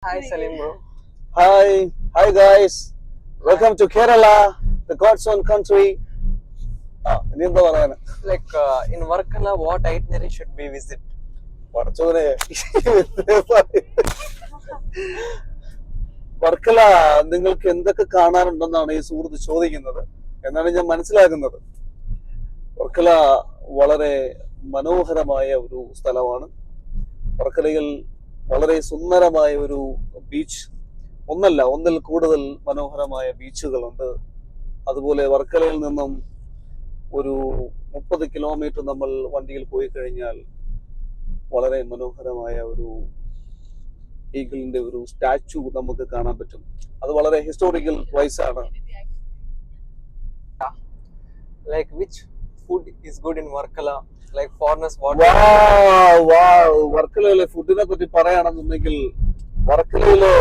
Hi Salim bro. Hi guys. Welcome to Kerala, the God's own country. ഇനി എന്താ പറയാന് In Varkala, what itinerary should we visit? പറച്ചോനെ Varkala നിങ്ങൾക്ക് എന്തൊക്കെ കാണാനുണ്ടെന്നാണ് ഈ സുഹൃത്ത് ചോദിക്കുന്നത് എന്നാണ് ഞാൻ മനസ്സിലാക്കുന്നത്. വർക്കല വളരെ മനോഹരമായ ഒരു സ്ഥലമാണ്. വർക്കലയിൽ വളരെ സുന്ദരമായ ഒരു ബീച്ച്, ഒന്നിൽ കൂടുതൽ മനോഹരമായ ബീച്ചുകളുണ്ട്. അതുപോലെ വർക്കലയിൽ നിന്നും ഒരു 30 കിലോമീറ്റർ നമ്മൾ വണ്ടിയിൽ പോയി കഴിഞ്ഞാൽ വളരെ മനോഹരമായ ഒരു ഈഗിളിന്റെ ഒരു സ്റ്റാച്ചു നമുക്ക് കാണാൻ പറ്റും. അത് വളരെ ഹിസ്റ്റോറിക്കൽ വൈസ് ആണ്. Like which food is good in Varkala? Like foreigners what? വർക്കലയിലെ ഫുഡിനെ പറ്റി പറയുകയാണെന്നുണ്ടെങ്കിൽ വർക്കലയിലെ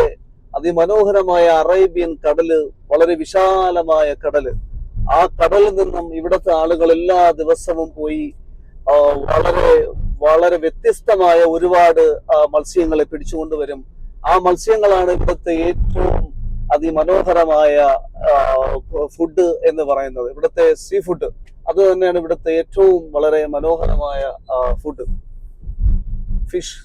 അതിമനോഹരമായ അറേബ്യൻ കടല്, വളരെ വിശാലമായ കടല്, ആ കടലിൽ നിന്നും ഇവിടുത്തെ ആളുകൾ എല്ലാ ദിവസവും പോയി വളരെ വളരെ വ്യത്യസ്തമായ ഒരുപാട് മത്സ്യങ്ങളെ പിടിച്ചുകൊണ്ടുവരും. ആ മത്സ്യങ്ങളാണ് ഇവിടുത്തെ ഏറ്റവും അതിമനോഹരമായ ഫുഡ് എന്ന് പറയുന്നത്. ഇവിടുത്തെ സീ ഫുഡ് അത് തന്നെയാണ് ഇവിടുത്തെ ഏറ്റവും വളരെ മനോഹരമായ ഫുഡ്, ഫിഷ്.